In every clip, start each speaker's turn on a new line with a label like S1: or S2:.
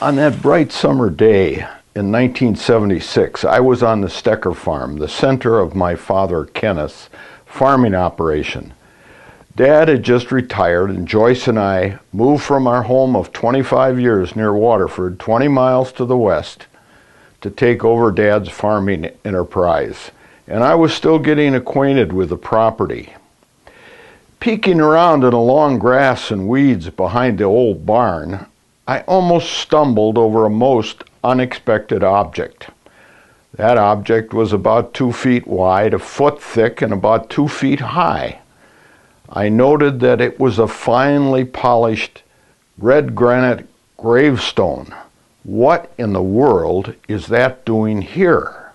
S1: On that bright summer day in 1976, I was on the Stecker farm, the center of my father Kenneth's farming operation. Dad had just retired, and Joyce and I moved from our home of 25 years near Waterford, 20 miles to the west, to take over Dad's farming enterprise. And I was still getting acquainted with the property. Peeking around in the long grass and weeds behind the old barn, I almost stumbled over a most unexpected object. That object was about 2 feet wide, a foot thick, and about 2 feet high. I noted that it was a finely polished red granite gravestone. What in the world is that doing here?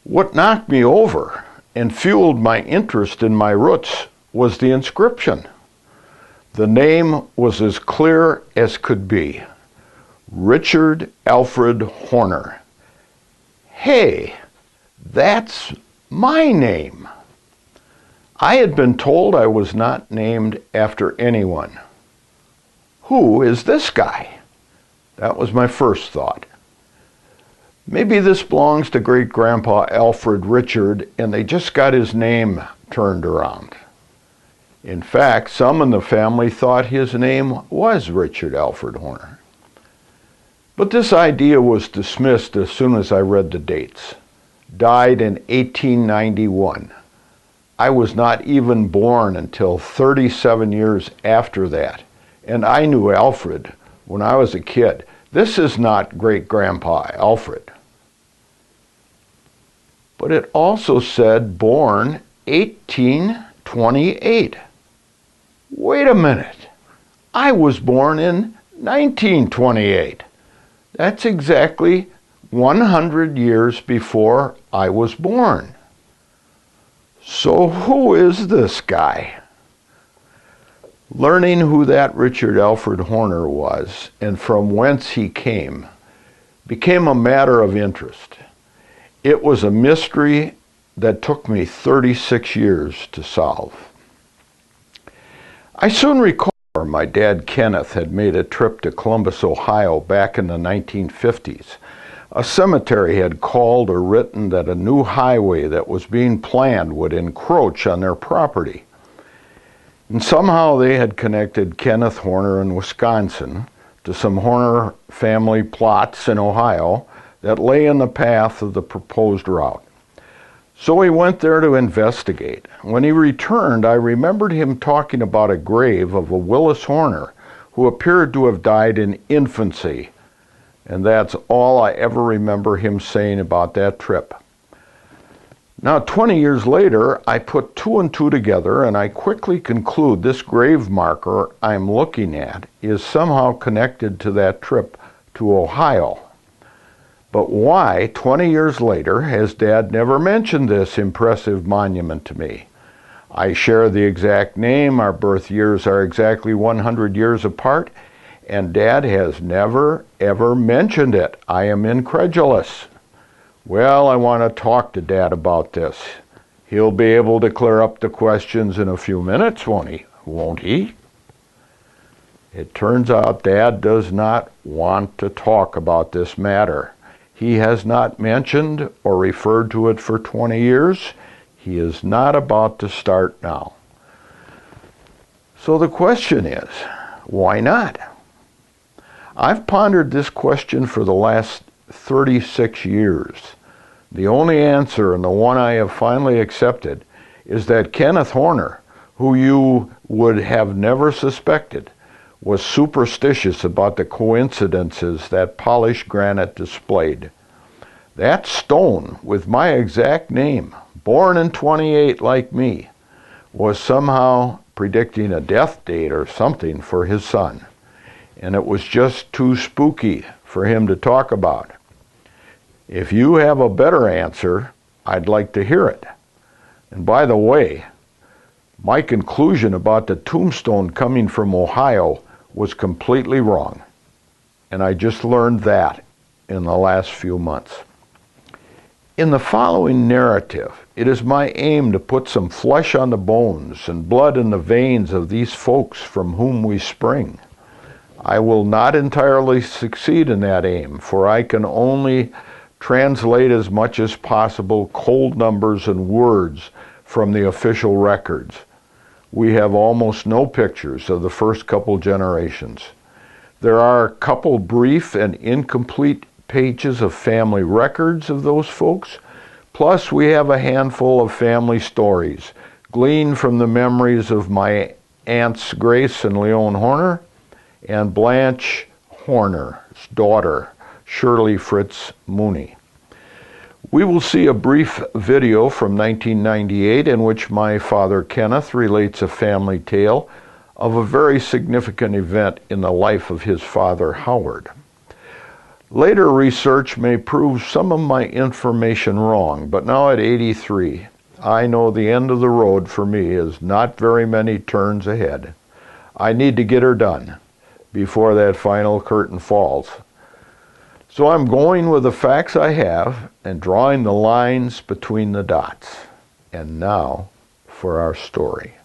S1: What knocked me over and fueled my interest in my roots was the inscription. The name was as clear as could be. Richard Alfred Horner. Hey, that's my name. I had been told I was not named after anyone. Who is this guy? That was my first thought. Maybe this belongs to great-grandpa Alfred Richard, and they just got his name turned around. In fact, some in the family thought his name was Richard Alfred Horner. But this idea was dismissed as soon as I read the dates. Died in 1891. I was not even born until 37 years after that, and I knew Alfred when I was a kid. This is not great-grandpa Alfred. But it also said born 1828. Wait a minute. I was born in 1928. That's exactly 100 years before I was born. So who is this guy? Learning who that Richard Alfred Horner was and from whence he came became a matter of interest. It was a mystery that took me 36 years to solve. I soon recall my dad Kenneth had made a trip to Columbus, Ohio back in the 1950s. A cemetery had called or written that a new highway that was being planned would encroach on their property. And somehow they had connected Kenneth Horner in Wisconsin to some Horner family plots in Ohio that lay in the path of the proposed route. So he went there to investigate. When he returned, I remembered him talking about a grave of a Willis Horner who appeared to have died in infancy. And that's all I ever remember him saying about that trip. Now, 20 years later, I put two and two together, and I quickly conclude this grave marker I'm looking at is somehow connected to that trip to Ohio. But why, 20 years later, has Dad never mentioned this impressive monument to me? I share the exact name, our birth years are exactly 100 years apart, and Dad has never, ever mentioned it. I am incredulous. Well, I want to talk to Dad about this. He'll be able to clear up the questions in a few minutes, won't he? It turns out Dad does not want to talk about this matter. He has not mentioned or referred to it for 20 years. He is not about to start now. So the question is, why not? I've pondered this question for the last 36 years. The only answer, and the one I have finally accepted, is that Kenneth Horner, who you would have never suspected, was superstitious about the coincidences that polished granite displayed. That stone, with my exact name, born in 28 like me, was somehow predicting a death date or something for his son. And it was just too spooky for him to talk about. If you have a better answer, I'd like to hear it. And by the way, my conclusion about the tombstone coming from Ohio was completely wrong. And I just learned that in the last few months. In the following narrative, it is my aim to put some flesh on the bones and blood in the veins of these folks from whom we spring. I will not entirely succeed in that aim, for I can only translate as much as possible cold numbers and words from the official records. We have almost no pictures of the first couple generations. There are a couple brief and incomplete pages of family records of those folks, plus we have a handful of family stories gleaned from the memories of my aunts Grace and Leon Horner and Blanche Horner's daughter, Shirley Fritz Mooney. We will see a brief video from 1998 in which my father Kenneth relates a family tale of a very significant event in the life of his father Howard. Later research may prove some of my information wrong, but now at 83, I know the end of the road for me is not very many turns ahead. I need to get her done before that final curtain falls. So I'm going with the facts I have and drawing the lines between the dots. And now for our story.